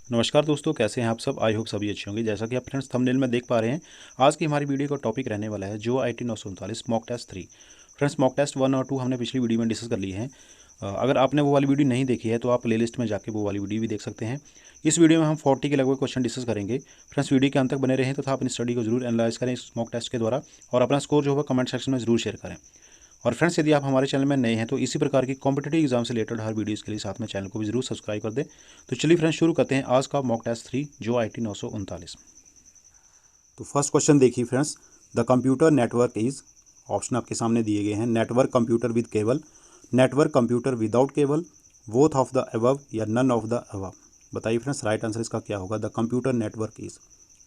नमस्कार दोस्तों, कैसे हैं आप सब। आई होप सभी अच्छे होंगे। जैसा कि आप फ्रेंड्स थंबनेल में देख पा रहे हैं, आज की हमारी वीडियो का टॉपिक रहने वाला है जो I T 939 mock test 3। Friends, mock test 1 और 2 हमने पिछली वीडियो में डिस्कस कर ली है। अगर आपने वो वाली वीडियो नहीं देखी है तो आप प्लेलिस्ट में जाके वो वाली वीडियो भी देख सकते हैं। इस वीडियो में हम 40 के लगभग क्वेश्चन डिस्कस करेंगे। फ्रेंड्स, वीडियो के अंत तक बने रहें तथा अपनी स्टडी को जरूर एनालाइज करें इस मॉक टेस्ट के द्वारा, और अपना स्कोर जो होगा कमेंट सेक्शन में जरूर शेयर करें। और फ्रेंड्स, यदि आप हमारे चैनल में नए हैं तो इसी प्रकार की कॉम्पिटेटिव एग्जाम से रिलेटेड हर वीडियोस के लिए साथ में चैनल को भी जरूर सब्सक्राइब कर दें। तो चलिए फ्रेंड्स, शुरू करते हैं आज का मॉक टेस्ट 3 जो आई टी 939। तो फर्स्ट क्वेश्चन देखिए friends, the computer network is, option आपके सामने दिए गए हैं। Network computer with cable, network computer without cable, both of the above या नन ऑफ द अबव। बताइए फ्रेंड्स, राइट आंसर इसका क्या होगा। The computer network is,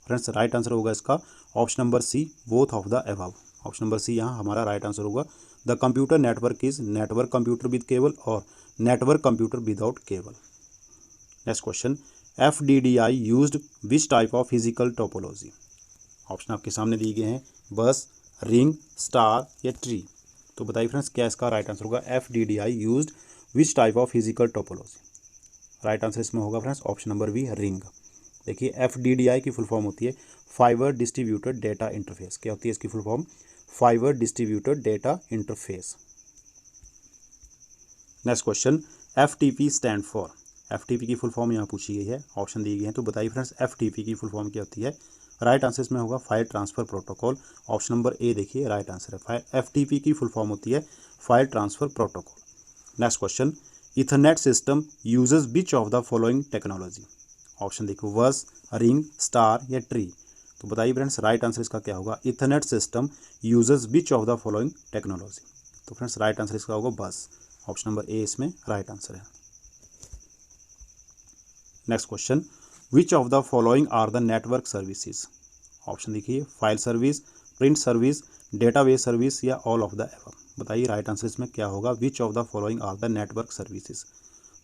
friends right answer होगा इसका option number C, both of the above. Option number C यहाँ हमारा right answer होगा। The computer network is network computer with cable और network computer without cable. Next question, F D D I use which type of physical topology. Option आपके सामने दिए गए हैं, बस, रिंग, स्टार या ट्री। तो बताइए फ्रेंड्स, क्या इसका राइट आंसर होगा। F D D I use which type of physical topology. Right answer इसमें होगा friends option number B, ring. देखिए, एफ डी डी आई की फुल फॉर्म होती है फाइबर डिस्ट्रीब्यूटेड डेटा इंटरफेस। क्या होती है इसकी full form, fibre distributed data interface. Next question, F T P stand for. F T P की full form यहाँ पूछी गई है, ऑप्शन दिए गए हैं। तो बताइए फ्रेंड्स, एफ टी पी की फुल फॉर्म क्या होती है। राइट आंसर इसमें होगा file transfer protocol. Option number A देखिए राइट आंसर है। एफ टी पी की फुल फॉर्म होती है file transfer protocol. Next question, Ethernet system uses which of the following technology. Option देखो, बस, रिंग, स्टार या ट्री। तो बताइए फ्रेंड्स, राइट आंसर इसका क्या होगा। Ethernet system uses which of the following technology. तो फ्रेंड्स राइट आंसर इसका होगा बस। ऑप्शन नंबर ए इसमें राइट आंसर है। Next question, which of the following are the network services. Option देखिए, file service, print service, database service या all of the above. बताइए right answer इसमें क्या होगा। Which of the following are the network services.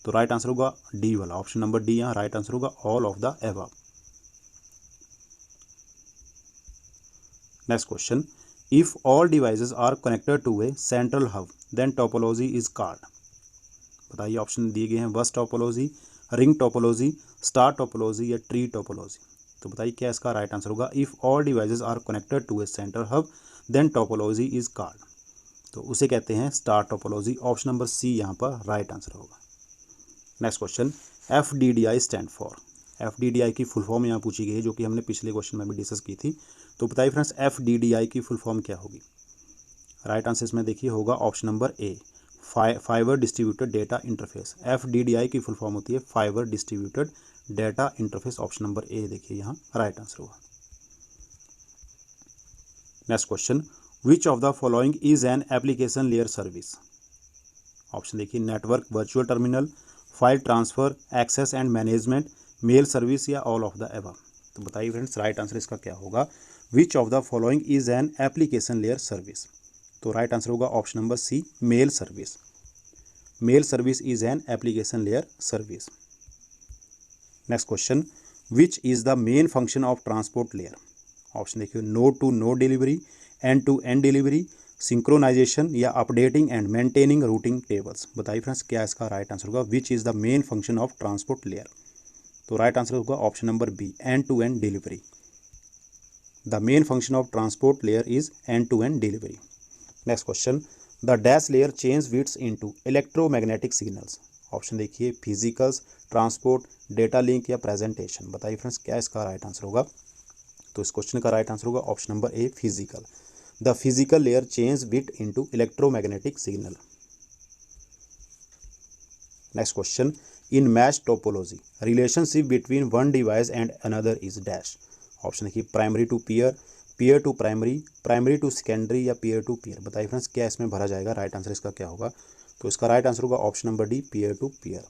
तो right answer होगा D वाला, option number D यहाँ राइट आंसर होगा, all of the above. Next question, if all devices are connected to a central hub then topology is called. बताइए, option दिए गए हैं, bus topology, ring topology, star topology या tree topology. तो बताइए क्या इसका राइट आंसर होगा। If all devices are connected to a central hub then topology is called. तो उसे कहते हैं star topology. Option number C यहाँ पर राइट आंसर होगा। Next question, F D D I stand for. F D D I की full form यहाँ पूछी गई है, जो कि हमने पिछले क्वेश्चन में भी डिस्कस की थी। तो बताइए friends, F D D I की फुल फॉर्म क्या होगी। राइट आंसर इसमें देखिए होगा option number A, fibre distributed data interface. F D D I की फुल फॉर्म होती है fibre distributed data interface. Option number A देखिए यहाँ राइट आंसर होगा। Next question, which of the following is an application layer service. Option देखिए, network virtual terminal, file transfer, access and management, mail service या all of the above. तो बताइए friends, right answer इसका क्या होगा। Which of the following is an application layer service. तो right answer होगा option number C, mail service. Mail service is an application layer service. Next question, which is the main function of transport layer. Option देखिए, node to node delivery, end to end delivery, synchronisation या updating and maintaining routing tables. बताइए friends, क्या इसका right answer होगा। Which is the main function of transport layer. तो right answer होगा option number B, end to end delivery. The main function of transport layer is end to end delivery. Next question, the dash layer change bits into electromagnetic signals. Option देखिए, physicals, transport, data link या presentation. बताइए friends, क्या इसका right answer होगा। तो इस question का right answer होगा option number A, physical. The physical layer change bit into electromagnetic signal. Next question, in mesh topology relationship between one device and another is dash. Option देखिए, primary to peer, peer to primary, primary to secondary या peer to peer. बताइए friends, क्या इसमें भरा जाएगा। Right answer इसका क्या होगा। तो इसका राइट आंसर होगा option number D, peer to peer.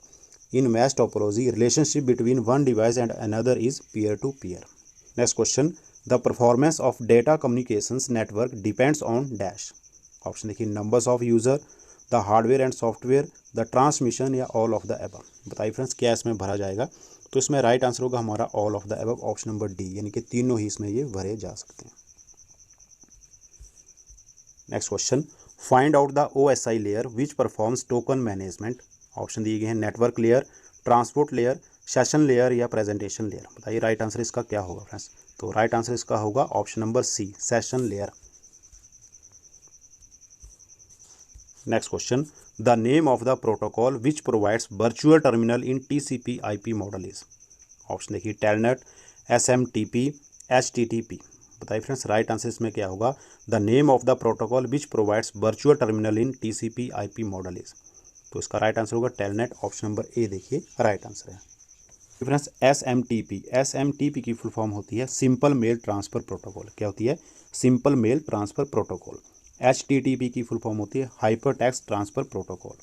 In mesh topology relationship between one device and another is peer to peer. Next question, the performance of data communications network depends on dash. Option देखिए, numbers of user, the hardware and software, the transmission या all of the above. बताइए friends, क्या इसमें भरा जाएगा। तो इसमें right answer होगा हमारा all of the above, option number D, यानी कि तीनों ही इसमें ये भरे जा सकते हैं। Next question, find out the OSI layer which performs token management. Option दिए गए हैं, network layer, transport layer, session layer या प्रेजेंटेशन लेयर? बताइए राइट आंसर इसका क्या होगा फ्रेंड्स। तो राइट आंसर इसका होगा option number C, session layer. Next question, the name of the protocol which provides virtual terminal in TCP/IP model is? Option देखिए, telnet, SMTP, HTTP। बताइए friends right answer इसमें क्या होगा। The name of the protocol which provides virtual terminal in TCP/IP model is? तो इसका right answer होगा telnet. Option number A देखिए right answer है। फ्रेंड्स SMTP की फुल फॉर्म होती है सिंपल मेल ट्रांसफ़र प्रोटोकॉल। क्या होती है? Simple mail transfer protocol. HTTP की फुल फॉर्म होती है hyper text transfer protocol.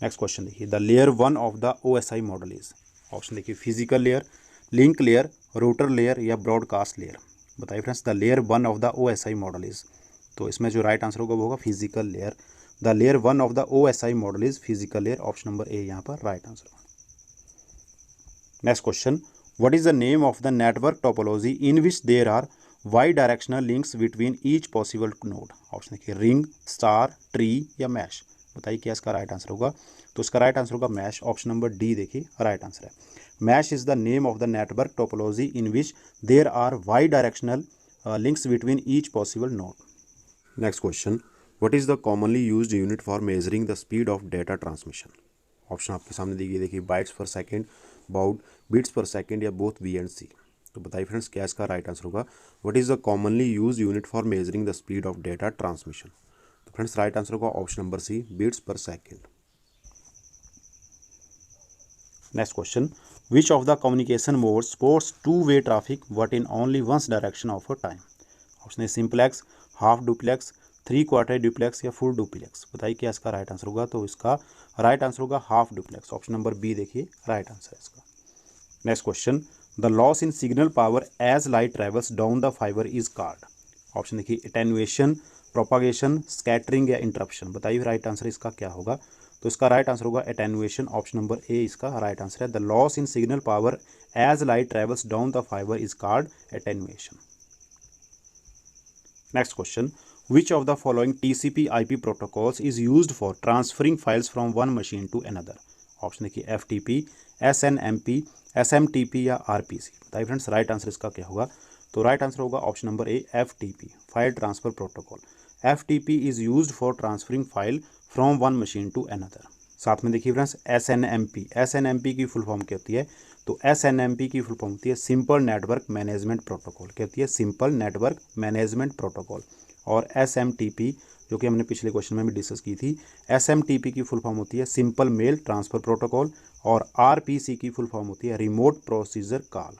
Next question देखिए, the layer 1 of the OSI model is? Option देखिए, physical layer, link layer, router layer या broadcast layer? बताइए friends the layer 1 of the OSI model is? तो इसमें जो right answer होगा वो होगा physical layer. The layer 1 of the OSI model is physical layer. Option number A यहाँ पर राइट आंसर होगा। Next question, what is the name of the network topology in which there are bidirectional links between each possible node? Option देखिए, ring, star, tree या mesh? बताइए क्या इसका right answer होगा। तो इसका राइट आंसर होगा मैश। ऑप्शन नंबर डी देखिए राइट आंसर है। Mesh is the name of the network topology in which there are bidirectional links between each possible node. Next question, what is the commonly used unit for measuring the speed of data transmission? Option आपके सामने दी गई देखिए, bytes per second, baud, bits per second या both B and C? तो बताइए friends क्या इसका राइट आंसर होगा। What is the commonly use unit for measuring the speed of data transmission? तो फ्रेंड्स राइट आंसर होगा option number C, bits per second. Next question, which of the communication mode supports two way traffic but in only once direction of a time? Option A simplex, half duplex, 3/4 duplex या full duplex? बताइए क्या इसका right answer होगा। तो इसका right answer होगा half duplex. Option number B देखिए right answer है इसका। Next question, the loss in signal power as light travels down the fibre is called? Option देखिए, एटेन्युएशन, प्रोपागेशन, स्कैटरिंग या इंटरप्शन? बताइए राइट आंसर इसका क्या होगा। तो इसका राइट आंसर होगा एटेन्युएशन। ऑप्शन नंबर ए इसका राइट आंसर है। The loss in signal power as light travels down the fibre is called attenuation. Next question, which of the following TCP/IP protocols is used for transferring files from one machine to another? Option देखिए, FTP, SNMP, SMTP या RPC? बताइए friends right answer इसका क्या होगा। तो right answer होगा option number A, FTP, file transfer protocol. FTP is used for transferring file from one machine to another. साथ में देखिए फ्रेंड्स SNMP की फुल फॉर्म क्या होती है। तो SNMP की फुल फॉर्म होती है सिंपल नेटवर्क मैनेजमेंट प्रोटोकॉल। क्या होती है? Simple network management protocol. और SMTP जो कि हमने पिछले क्वेश्चन में भी डिस्कस की थी, SMTP की फुल फॉर्म होती है सिंपल मेल ट्रांसफ़र प्रोटोकॉल। और RPC की फुल फॉर्म होती है रिमोट प्रोसीजर कॉल।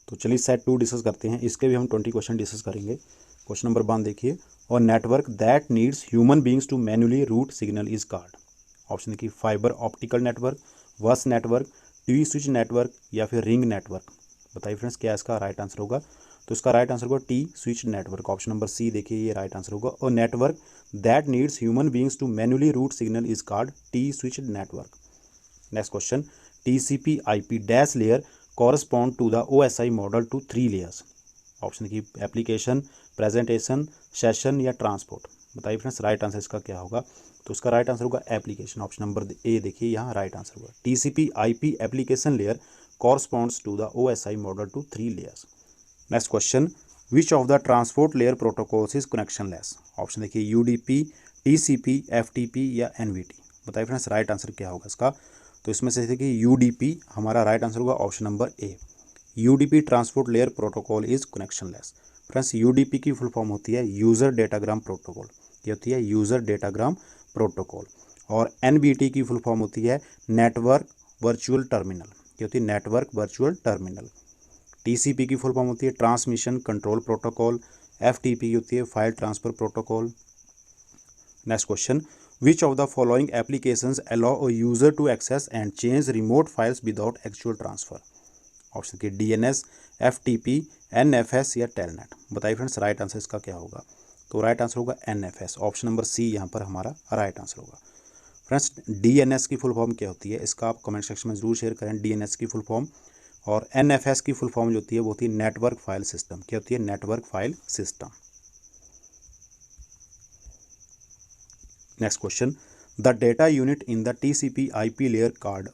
तो चलिए सेट 2 डिस्कस करते हैं। इसके भी हम 20 क्वेश्चन डिस्कस करेंगे। क्वेश्चन नंबर 1 देखिए, और network that needs human beings to manually route signal is called? Option देखिए, fibre optical network, bus network, TV switch network या फिर रिंग नेटवर्क? बताइए फ्रेंड्स क्या इसका राइट आंसर होगा। तो इसका राइट आंसर होगा T switch network. Option number C देखिए ये राइट आंसर होगा। और network that needs human beings to manually route signal is called T switch network. Next question, TCP/IP dash layer correspond to the OSI model to 3 layers? Option देखिए, application, presentation, session या transport? बताइए friends right answer इसका क्या होगा। तो इसका right answer होगा application. Option number A देखिए यहाँ राइट आंसर होगा। TCP/IP application layer corresponds to the OSI model to 3 layers. Next question, which of the transport layer protocols is connectionless? Option देखिए, UDP, TCP, FTP या NVT? बताइए friends right answer क्या होगा इसका। तो इसमें से देखिए UDP हमारा राइट आंसर होगा। Option number A, UDP transport layer protocol is connectionless. Friends UDP की फुल फॉर्म होती है यूज़र डेटाग्राम प्रोटोकॉल। ये होती है यूज़र डेटाग्राम प्रोटोकॉल। और NBT की फुल फॉर्म होती है नेटवर्क वर्चुअल टर्मिनल। ये होती है नेटवर्क वर्चुअल टर्मिनल। TCP की फुल फॉर्म होती है ट्रांसमिशन कंट्रोल प्रोटोकॉल। FTP की होती है file transfer protocol. Next question, which of the following applications allow a user to access and change remote files without actual transfer? Option के DNS, FTP, NFS या telnet? बताइए friends right answer इसका क्या होगा। तो राइट आंसर होगा NFS। Option number C यहाँ पर हमारा राइट आंसर होगा। फ्रेंड्स DNS की फुल फॉर्म क्या होती है इसका आप कमेंट सेक्शन में ज़रूर शेयर करें DNS की फुल फॉर्म। और NFS की फुल फॉर्म जो होती है वो होती है नेटवर्क फाइल सिस्टम। क्या होती है? Network file system. Next question, the data unit in the TCP/IP layer called?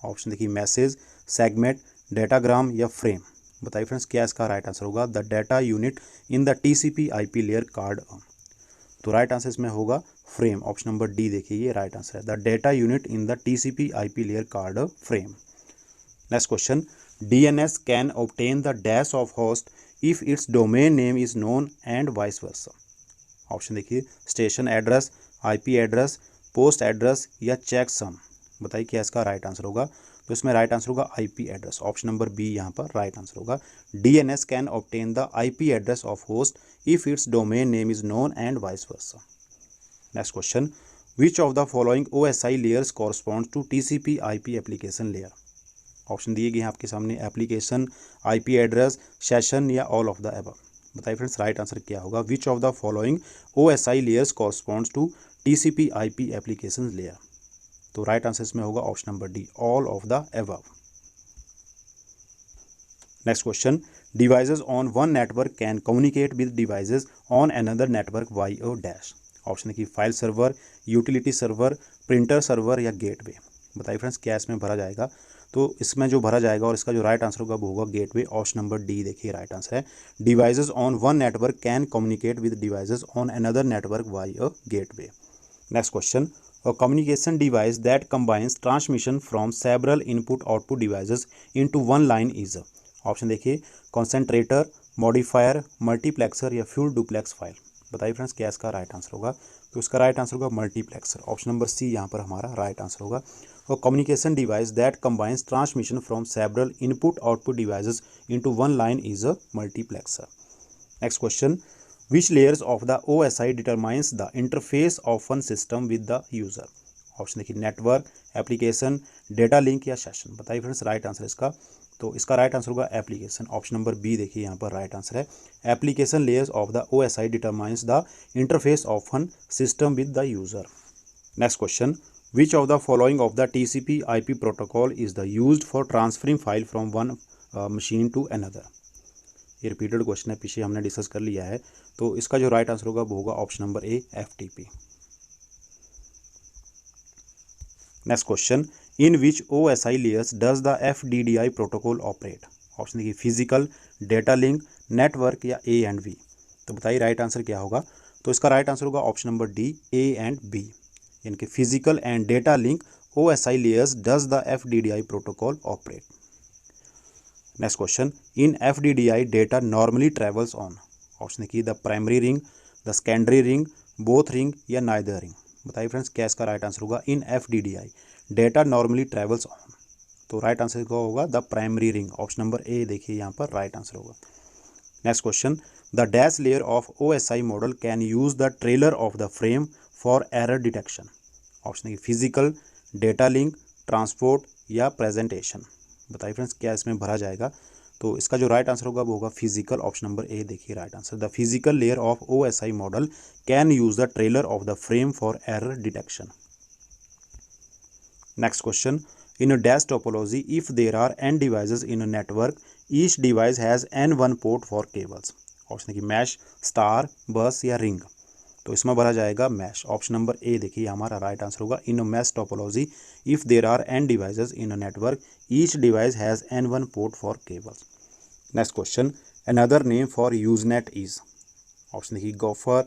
Option देखिए मैसेज, सेगमेंट, डेटाग्राम या फ्रेम। बताइए फ्रेंड्स क्या इसका राइट आंसर होगा। The data unit in the TCP IP layer card. तो राइट आंसर इसमें होगा frame. Option number D देखिए ये राइट आंसर है। The data unit in the TCP IP layer card frame. Next question, DNS can obtain the dash of host if its domain name is known and vice versa. Option देखिए station address, IP address, post address या checksum. बताइए क्या इसका right answer होगा। तो इसमें right answer होगा IP address. Option number B यहाँ पर राइट आंसर होगा। DNS can obtain the IP address of host if its domain name is known and vice versa. Next question, which of the following OSI layers correspond to TCP IP application layer. Option दिए गए हैं आपके सामने, application, IP address, session या all of the above. बताइए friends right answer क्या होगा। Which of the following OSI layers corresponds to TCP IP application layer. तो राइट आंसर इसमें होगा option number D, all of the above. Next question, devices on one network can communicate with devices on another network by a dash. Option देखिए file server, utility server, printer server या gateway. बताइए friends क्या इसमें भरा जाएगा। तो इसमें जो भरा जाएगा और इसका जो राइट आंसर होगा वो होगा गेटवे। ऑप्शन नंबर डी देखिए राइट आंसर है। Devices on one network can communicate with devices on another network by a gateway. Next question, a communication device that combines transmission from several input output devices into one line is। Option देखिए concentrator, modifier, multiplexer या fuel duplex file. बताइए friends क्या इसका right answer होगा। तो इसका right answer होगा multiplexer. Option number C यहाँ पर हमारा राइट आंसर होगा। और communication device that combines transmission from several input output devices into one line is a multiplexer. Next question, which layers of the OSI determines the interface of one system with the user। Option देखिए network, application, data link या session. बताइए friends right answer इसका। तो इसका right answer होगा application. Option number B देखिए यहाँ पर राइट आंसर है। Application layers of the OSI determines the interface of one system with the user. Next question, which of the following of the TCP IP protocol is the used for transferring file from one machine to another. ये repeated question है, पीछे हमने discuss कर लिया है। तो इसका जो राइट आंसर होगा वो होगा option number A, FTP। Next question, in which OSI layers does the FDDI protocol operate. Option देखिए फिजिकल, डेटा लिंक, नेटवर्क या A एंड B। तो बताइए राइट आंसर क्या होगा। तो इसका राइट आंसर होगा option number D, A and B, यानी कि physical and data link OSI layers does the FDDI protocol operate. Next question, in FDDI data normally travels on. Option देखिए the primary ring, the secondary ring, both ring या neither ring. बताइए friends क्या इसका right answer होगा। इन FDDI data normally travels on. तो right answer का होगा the primary ring. Option number A देखिए यहाँ पर राइट आंसर होगा। Next question, the dash layer of OSI model can use the trailer of the frame for error detection. Option देखिए physical, data link, transport या presentation. बताइए friends क्या इसमें भरा जाएगा। तो इसका जो राइट आंसर होगा वो होगा फिजिकल। ऑप्शन नंबर ए देखिए right answer. The physical layer of OSI model can use the trailer of the frame for error detection. Next question, in a dash topology if there are n devices in a network each device has n1 port for cables. Option देखिए mesh, star, bus या ring. तो इसमें भरा जाएगा mash. Option number A देखिए हमारा right answer होगा। In a mesh topology if there are n devices in a network each device has n1 port for cables. Next question, another name for Usenet is. Option देखिए gopher,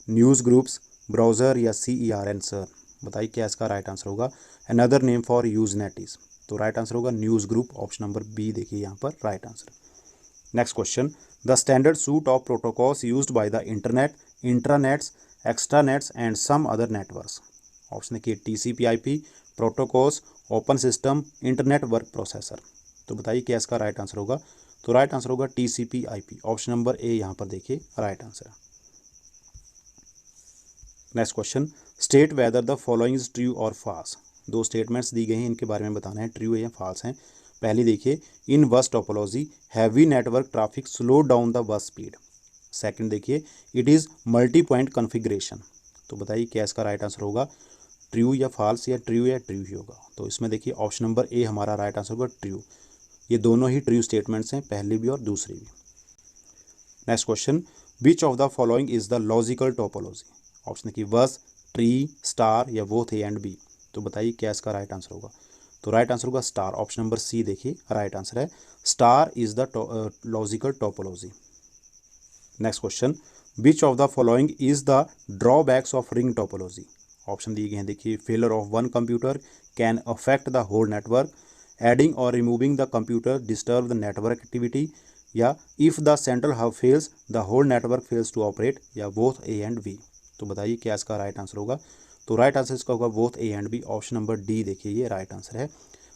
newsgroups, browser या CERN sir. बताइए क्या इसका right answer होगा। Another name for Usenet is. तो right answer होगा newsgroup. Option number B देखिए यहाँ पर right answer. Next question, the standard suite of protocols used by the internet, intranets, extranets and some other networks. Option देखिए TCP/IP, protocols, open system, internet work processor. तो बताइए क्या इसका right answer होगा। तो राइट आंसर होगा TCP/IP। Option number A यहाँ पर देखिए right answer. Next question, state whether the following is true और फॉल्स। दो स्टेटमेंट्स दी गई हैं, इनके बारे में बताना है ट्रू है या फॉल्स हैं। पहली देखिए, in bus topology heavy network traffic slow down the bus speed. Second देखिए, it is multi point configuration. तो बताइए क्या इसका राइट आंसर होगा। ट्रू या फॉल्स या ट्रू ही होगा। तो इसमें देखिए ऑप्शन नंबर ए हमारा राइट आंसर होगा ट्रू। ये दोनों ही ट्रू स्टेटमेंट्स हैं, पहली भी और दूसरी भी। Next question, which of the following is the logical topology. Option देखिए बस, ट्री, स्टार या बोथ ए एंड बी। तो बताइए क्या इसका राइट आंसर होगा। तो राइट आंसर होगा स्टार, ऑप्शन नंबर सी देखिए राइट आंसर है, star is the logical topology. Next question, which of the following is the drawbacks of ring topology. Option दिए गए हैं देखिए, failure of one computer can affect the whole network, adding और removing the computer disturb the network activity, या if the central hub fails the whole network fails to operate, या both A and B. तो बताइए क्या इसका right answer होगा। तो right answer इसका होगा both A and B, option number D देखिए ये राइट आंसर है,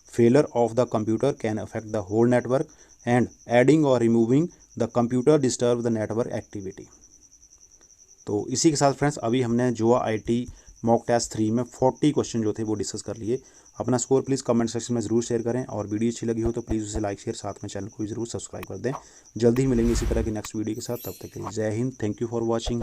failure of the computer can affect the whole network and adding और removing the computer disturb the network activity. तो इसी के साथ फ्रेंड्स अभी हमने जुआ IT मॉक टेस्ट 3 में 40 क्वेश्चन जो थे वो डिस्कस कर लिए। अपना स्कोर प्लीज़ कमेंट सेक्शन में ज़रूर शेयर करें, और वीडियो अच्छी लगी हो तो प्लीज़ उसे लाइक शेयर, साथ में चैनल को ज़रूर सब्सक्राइब कर दें। जल्दी ही मिलेंगे इसी तरह की नेक्स्ट वीडियो के साथ, तब तक के लिए जय Hind, thank you for watching.